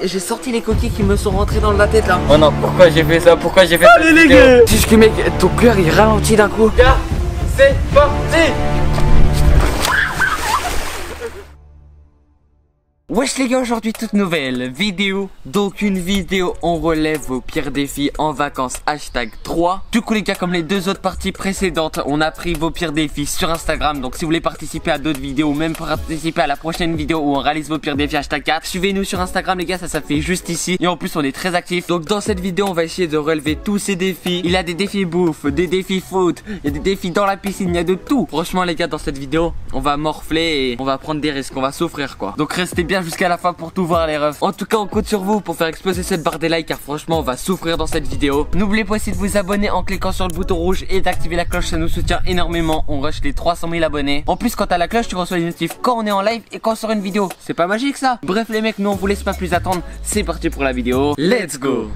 et j'ai sorti les coquilles qui me sont rentrées dans la tête là. Oh non, pourquoi j'ai fait ça? Pourquoi j'ai fait ça? Allez les gars! Juste que mec, ton cœur il ralentit d'un coup. Gars, c'est parti! Wesh les gars, aujourd'hui toute nouvelle vidéo. Donc une vidéo, on relève vos pires défis en vacances #3. Du coup les gars, comme les deux autres parties précédentes, on a pris vos pires défis sur Instagram. Donc si vous voulez participer à d'autres vidéos ou même participer à la prochaine vidéo où on réalise vos pires défis #4, suivez-nous sur Instagram les gars, ça fait juste ici. Et en plus on est très actifs. Donc dans cette vidéo on va essayer de relever tous ces défis. Il y a des défis bouffe, des défis foot, il y a des défis dans la piscine, il y a de tout. Franchement les gars, dans cette vidéo on va morfler et on va prendre des risques, on va souffrir quoi. Donc restez bien jusqu'à la fin pour tout voir les refs. En tout cas on compte sur vous pour faire exploser cette barre des likes, car franchement on va souffrir dans cette vidéo. N'oubliez pas aussi de vous abonner en cliquant sur le bouton rouge et d'activer la cloche, ça nous soutient énormément. On rush les 300 000 abonnés. En plus quand t'as la cloche tu reçois les notifs quand on est en live et quand on sort une vidéo. C'est pas magique ça? Bref les mecs, nous on vous laisse pas plus attendre. C'est parti pour la vidéo. Let's go.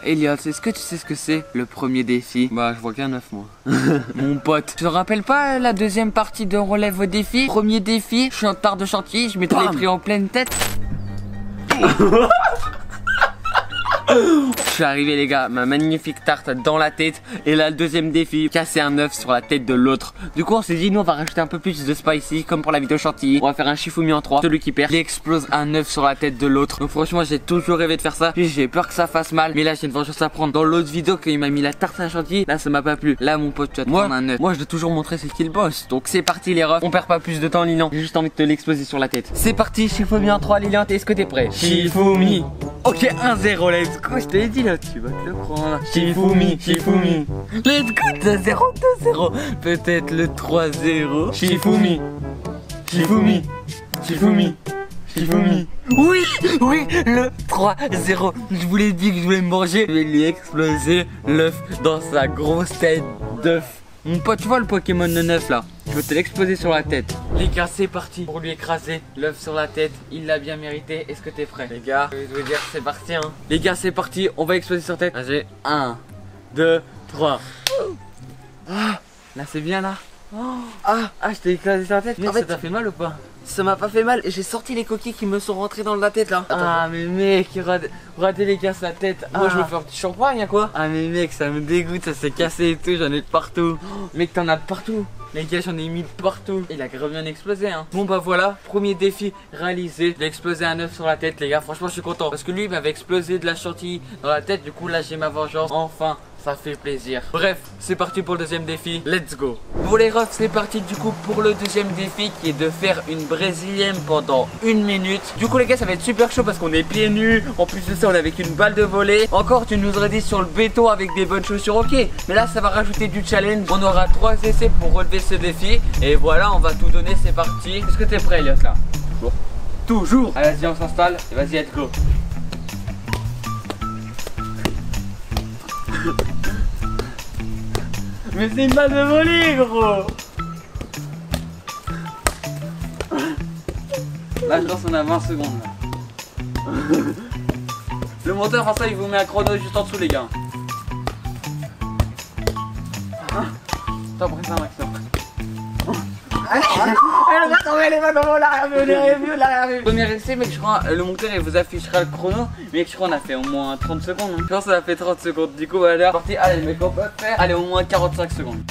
Elliot, est-ce que tu sais ce que c'est le premier défi? Bah je vois qu'un 9 moi. Mon pote, tu te rappelles pas la deuxième partie de relève vos défis? Premier défi, je suis en retard de chantier, je m'étais pris en pleine tête. Je suis arrivé les gars, ma magnifique tarte dans la tête. Et là le deuxième défi, casser un œuf sur la tête de l'autre. Du coup on s'est dit nous on va rajouter un peu plus de spicy, comme pour la vidéo chantilly. On va faire un Shifumi en 3. Celui qui perd, il explose un œuf sur la tête de l'autre. Donc franchement j'ai toujours rêvé de faire ça. Puis j'ai peur que ça fasse mal, mais là j'ai une vengeance à prendre. Dans l'autre vidéo quand il m'a mis la tarte à chantilly, là ça m'a pas plu. Là mon pote tu vas te prendre un œuf. Moi je dois toujours montrer c'est qui le boss. Donc c'est parti les refs, on perd pas plus de temps Lilian. J'ai juste envie de te l'exploser sur la tête. C'est parti, Shifumi en 3 Lilian, est-ce que t'es prêt? Shifumi. Ok 1-0, let's go, je te l'ai dit là, tu vas te le prendre. Shifumi, Shifumi. Let's go, 2-0, 2-0. Peut-être le 3-0. Shifumi, Shifumi, Shifumi, Shifumi. Oui, oui, le 3-0. Je vous l'ai dit que je voulais me manger. Je vais lui exploser l'œuf dans sa grosse tête d'œuf. Mon pote, tu vois le Pokémon de 9 là? Je veux te l'exploser sur la tête. Les gars, c'est parti pour lui écraser l'œuf sur la tête. Il l'a bien mérité. Est-ce que t'es prêt? Les gars, je vais vous dire, c'est parti hein. Les gars, c'est parti. On va exploser sur tête. Vas-y. 1, 2, 3. Ah, là c'est bien là. Je t'ai écrasé sur la tête. Mais en fait, ça t'a fait mal ou pas? Ça m'a pas fait mal, j'ai sorti les coquilles qui me sont rentrées dans la tête là. Ah mais mec, regardez les gars sa tête. Moi je me fais un petit champagne à quoi? Ah mais mec, ça me dégoûte, ça s'est cassé et tout, j'en ai de partout. Mec t'en as de partout. Les gars j'en ai mis de partout. Il a grave bien explosé hein. Bon bah voilà, premier défi réalisé. J'ai explosé un œuf sur la tête les gars, franchement je suis content. Parce que lui il m'avait explosé de la chantilly dans la tête. Du coup là j'ai ma vengeance, enfin. Ça fait plaisir. Bref, c'est parti pour le deuxième défi. Let's go. Pour les refs, c'est parti du coup pour le deuxième défi qui est de faire une brésilienne pendant 1 minute. Du coup les gars, ça va être super chaud parce qu'on est pieds nus. En plus de ça, on est avec une balle de volley. Encore, tu nous aurais dit sur le béton avec des bonnes chaussures, ok. Mais là, ça va rajouter du challenge. On aura 3 essais pour relever ce défi. Et voilà, on va tout donner, c'est parti. Est-ce que t'es prêt, Elliot là? Toujours. Toujours. Allez, vas-y, on s'installe. Et vas-y, let's go. Mais c'est une balle de volley gros. Là je pense qu'on a 20 secondes là. Le monteur enfin ça il vous met un chrono juste en dessous les gars. T'as pris ça Max. Elle va dans l'arrière. Premier essai mec, je crois le monteur il vous affichera le chrono. Mec je crois on a fait au moins 30 secondes hein. Je pense qu'on a fait 30 secondes. Du coup voilà, parti. Allez mec on peut faire. Allez au moins 45 secondes.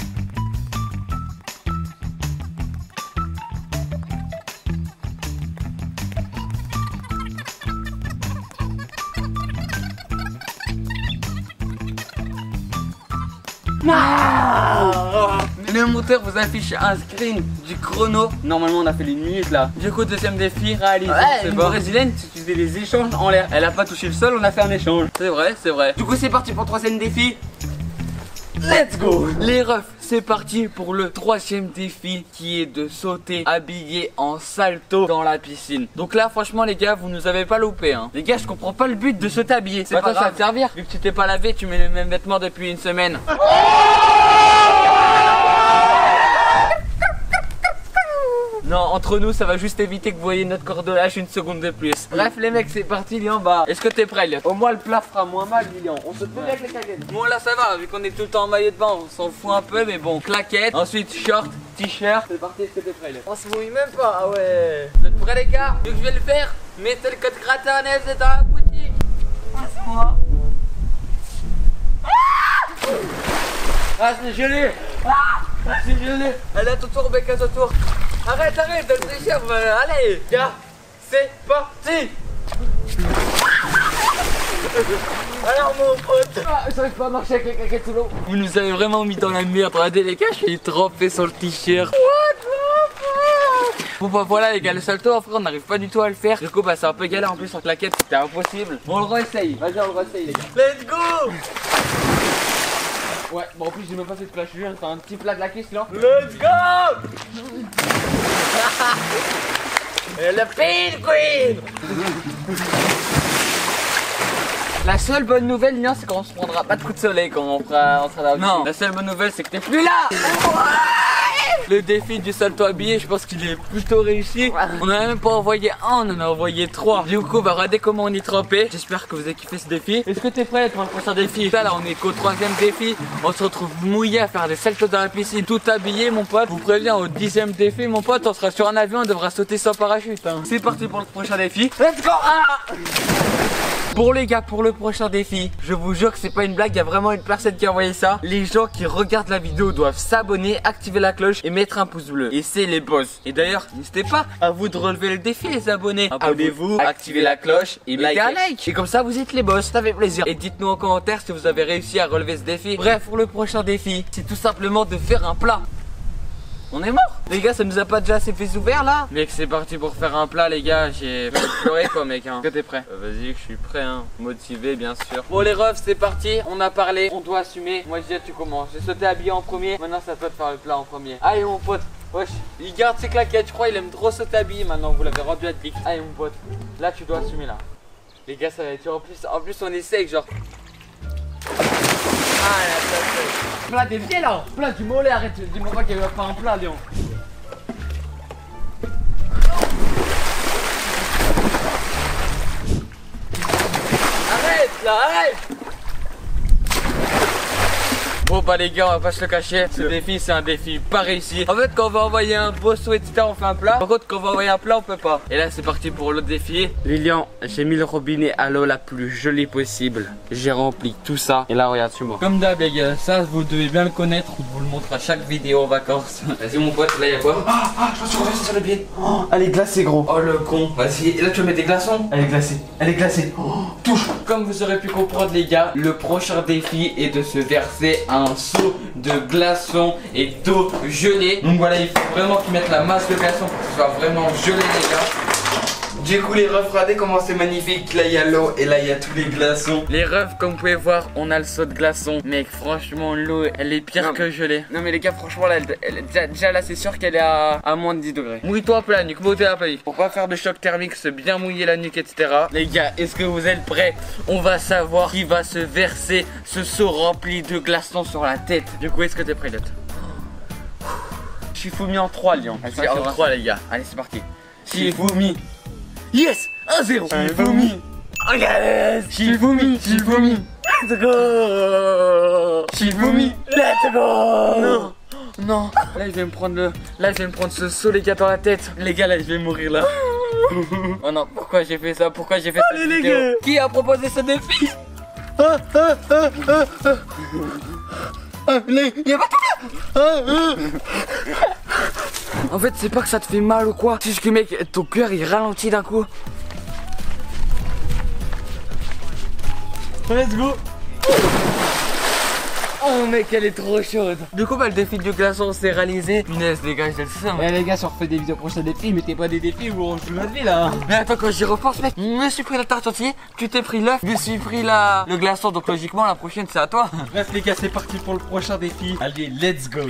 Le monteur vous affiche un screen du chrono. Normalement on a fait les minutes là. Du coup deuxième défi réalisé. C'est bon. Brésilienne, tu faisais des échanges en l'air. Elle a pas touché le sol, on a fait un échange. C'est vrai, c'est vrai. Du coup c'est parti pour le troisième défi. Let's go. Les refs, c'est parti pour le troisième défi qui est de sauter habillé en salto dans la piscine. Donc là franchement les gars, vous nous avez pas loupé hein. Les gars, je comprends pas le but de sauter habillé. C'est pas ça va te servir. Vu que tu t'es pas lavé, tu mets les mêmes vêtements depuis une semaine. Non, entre nous, ça va juste éviter que vous voyez notre corde de lâche une seconde de plus. Bref, les mecs, c'est parti, Lyon. Bah, est-ce que t'es prêt, Lyon? Au moins, le plat fera moins mal, Lyon. On se fait avec les claquettes. Bon, là, ça va, vu qu'on est tout le temps en maillot de bain, on s'en fout un peu, mais bon, claquettes. Ensuite, short, t-shirt. C'est parti, est-ce que t'es prêt, Lyon? On se mouille même pas, ah ouais. Vous êtes prêts, les gars? Vu que je vais le faire, mettez le code Gratin9, c'est dans la boutique. Ah, c'est moi. Ah, c'est gelé. Ah, c'est gelé. Allez, à ton tour, bec, à ton tour. Arrête, donne tes chèvres. Allez, gars, c'est parti. Alors, mon pote. Ah, j'arrive pas à marcher avec les claquettes sous l'eau. Vous nous avez vraiment mis dans la merde. Regardez, les gars, je suis trempé sur le t-shirt. Bon bah voilà les gars, le salto en frère on n'arrive pas du tout à le faire. Du coup bah c'est un peu galère en plus en claquette, c'était impossible. Bon on le réessaye, vas-y on le réessaye les gars. Let's go. Ouais bon en plus j'ai même pas fait de flash, c'est un petit plat de la cuisse là. Let's go. Et le pin queen. La seule bonne nouvelle Lyon c'est qu'on se prendra pas de coup de soleil quand on sera là. Non, la seule bonne nouvelle c'est que t'es plus là. Le défi du salto habillé, je pense qu'il est plutôt réussi. On en a même pas envoyé un, on en a envoyé 3. Du coup, bah regardez comment on est trempé. J'espère que vous avez kiffé ce défi. Est-ce que t'es prêt pour le prochain défi? Là, on est qu'au 3e défi. On se retrouve mouillé à faire des saltos dans la piscine, tout habillé, mon pote. Je vous préviens, au 10e défi, mon pote, on sera sur un avion, on devra sauter sans parachute. Hein. C'est parti pour le prochain défi. Let's go! Bon les gars, pour le prochain défi, je vous jure que c'est pas une blague, il y a vraiment une personne qui a envoyé ça. Les gens qui regardent la vidéo doivent s'abonner, activer la cloche et mettre un pouce bleu. Et c'est les boss. Et d'ailleurs, n'hésitez pas à vous de relever le défi les abonnés. Abonnez-vous, activez la cloche et mettez un like. Et comme ça vous êtes les boss, ça fait plaisir. Et dites-nous en commentaire si vous avez réussi à relever ce défi. Bref, pour le prochain défi, c'est tout simplement de faire un plat. On est mort. Les gars, ça nous a pas déjà assez fait ouvert là? Mec, c'est parti pour faire un plat les gars. J'ai pleuré quoi mec hein. Est-ce que t'es prêt? Vas-y que je suis prêt hein. Motivé bien sûr. Bon les refs c'est parti. On a parlé, on doit assumer. Moi je dis tu commences. J'ai sauté habillé en premier. Maintenant ça peut te faire le plat en premier. Allez mon pote. Wesh, il garde ses claquettes, je crois il aime trop sauter habillé maintenant. Vous l'avez rendu addict. Allez mon pote. Là tu dois assumer là. Les gars ça va être dur. En plus on essaye genre. Ah là, plat des pieds là. Plat du mollet, arrête. Dis-moi pas qu'il va faire un plat Léon. Arrête là, arrête. Bon bah les gars on va pas se le cacher, ce défi c'est un défi pas réussi. En fait quand on va envoyer un bosso etc on fait un plat. Par contre quand on va envoyer un plat on peut pas. Et là c'est parti pour l'autre défi. Lilian, j'ai mis le robinet à l'eau la plus jolie possible. J'ai rempli tout ça. Et là regarde sur moi. Comme d'hab les gars, ça vous devez bien le connaître. On vous le montre à chaque vidéo en vacances. Vas-y mon pote, là y'a quoi? Je me suis renversé sur le pied. Elle est glacée gros. Oh le con. Vas-y, et là tu vas mettre des glaçons. Elle est glacée, elle est glacée. Touche. Comme vous aurez pu comprendre les gars, le prochain défi est de se verser un seau de glaçons et d'eau gelée. Donc voilà, il faut vraiment qu'ils mettent la masse de glaçons pour que ce soit vraiment gelé les gars. Du coup les refs, regardez comment c'est magnifique. Là il y a l'eau et là il y a tous les glaçons. Les refs comme vous pouvez voir on a le seau de glaçons. Mec franchement l'eau elle est pire que gelée. Non mais les gars franchement là déjà là c'est sûr qu'elle est à moins de 10 degrés. Mouille-toi un peu la nuque, mouille-toi un peu. Pour pas faire de choc thermique, se bien mouiller la nuque etc. Les gars est-ce que vous êtes prêts? On va savoir qui va se verser ce seau rempli de glaçons sur la tête. Du coup est-ce que t'es prêt Lot? Shifumi en 3 Lyon. Vas-y en 3 les gars. Allez c'est parti. Shifumi. Yes! 1-0! Shifumi! Oh yes! Shifumi! Shifumi! Let's go! Shifumi! Let's go! Non! Non! Là je vais me prendre ce saut les gars dans la tête. Les gars là je vais mourir là. Oh non, pourquoi j'ai fait ça? Pourquoi j'ai fait cette vidéo? Gars. Qui a proposé ce défi? Y'a pas En fait c'est pas que ça te fait mal ou quoi, c'est juste que mec ton cœur il ralentit d'un coup. Let's go. Oh mec elle est trop chaude. Du coup bah le défi du glaçon c'est réalisé. Punaise les gars j'ai le seum. Eh les gars si on refait des vidéos prochaines défis, mettez pas des défis où on joue notre vie là. Mais attends quand j'y repense mec, je me suis pris la tarte entière, tu t'es pris l'œuf, je me suis pris le glaçon donc logiquement la prochaine c'est à toi. Bref les gars c'est parti pour le prochain défi. Allez let's go.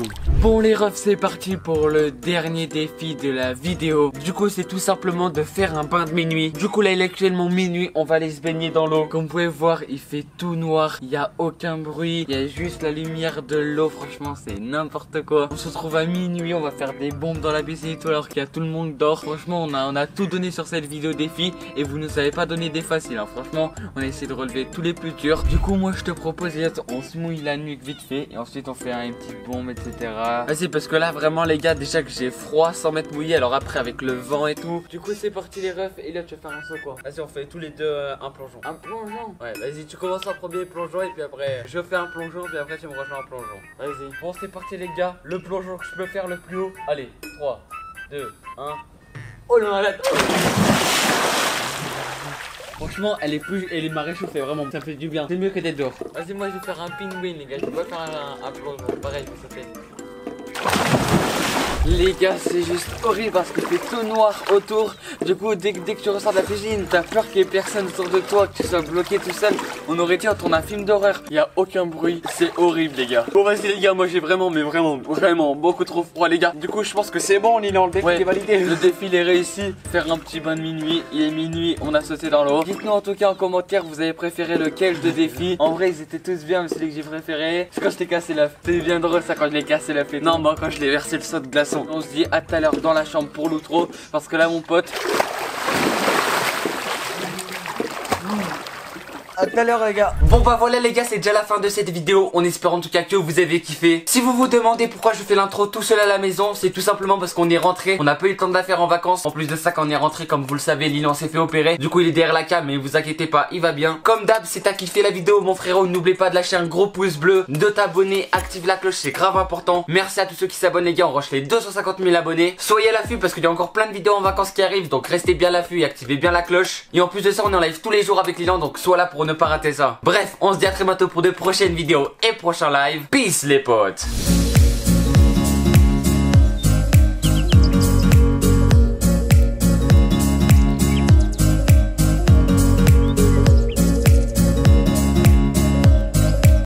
Bon les refs c'est parti pour le dernier défi de la vidéo. Du coup c'est tout simplement de faire un bain de minuit. Du coup là il est actuellement minuit, on va aller se baigner dans l'eau. Comme vous pouvez voir il fait tout noir, il n'y a aucun bruit, il y a juste juste la lumière de l'eau, franchement c'est n'importe quoi. On se retrouve à minuit, on va faire des bombes dans la piscine et tout alors qu'il y a tout le monde dehors. Franchement on a tout donné sur cette vidéo défi et vous nous avez pas donné des faciles hein. Franchement on a essayé de relever tous les plus durs. Du coup moi je te propose on se mouille la nuque vite fait et ensuite on fait une petite bombe etc. Vas-y parce que là vraiment les gars déjà que j'ai froid sans m'être mouillé, alors après avec le vent et tout. Du coup c'est parti les refs. Et là tu vas faire un saut quoi. Vas-y on fait tous les deux un plongeon. Un plongeon? Ouais vas-y tu commences en premier plongeon et puis après je fais un plongeon puis après tu me rejoins en plongeon. Vas-y. Bon c'est parti les gars. Le plongeon que je peux faire le plus haut. Allez 3, 2, 1. Oh là là. Franchement elle est m'a réchauffé vraiment, ça fait du bien. C'est mieux que d'être dehors. Vas-y moi je vais faire un penguin les gars. Je peux pas faire un plongeon. Pareil je vais sauter. Les gars c'est juste horrible parce que c'est tout noir autour. Du coup dès que tu ressors de la piscine t'as peur qu'il y ait personne autour de toi, que tu sois bloqué tout seul. On aurait dit on tourne un film d'horreur. Il n'y a aucun bruit, c'est horrible les gars. Bon vas-y les gars, moi j'ai vraiment beaucoup trop froid les gars. Du coup je pense que c'est bon, le défi est validé. Le défi il est réussi. Faire un petit bain de minuit. Il est minuit, on a sauté dans l'eau. Dites-nous en tout cas en commentaire vous avez préféré lequel de défi. En vrai ils étaient tous bien mais celui que j'ai préféré c'est quand je t'ai cassé l'œuf. C'était bien drôle ça quand je l'ai cassé l'œuf. Non moi quand je l'ai versé le saut de glaçon. On se dit à tout à l'heure dans la chambre pour l'outro parce que là mon pote. A tout à l'heure les gars. Bon bah voilà les gars, c'est déjà la fin de cette vidéo. On espère en tout cas que vous avez kiffé. Si vous vous demandez pourquoi je fais l'intro tout seul à la maison, c'est tout simplement parce qu'on est rentré. On n'a pas eu le temps de la faire en vacances. En plus de ça, quand on est rentré, comme vous le savez, Lilan s'est fait opérer. Du coup il est derrière la cam, mais vous inquiétez pas, il va bien. Comme d'hab, si t'as kiffé la vidéo mon frérot, n'oublie pas de lâcher un gros pouce bleu, de t'abonner, active la cloche, c'est grave important. Merci à tous ceux qui s'abonnent les gars, on rush les 250 000 abonnés. Soyez à l'affût parce qu'il y a encore plein de vidéos en vacances qui arrivent, donc restez bien à l'affût et activez bien la cloche. Et en plus de ça, on est en live tous les jours avec Lilan, donc sois là pour ne pas rater ça. Bref, on se dit à très bientôt pour de prochaines vidéos et prochains lives. Peace les potes.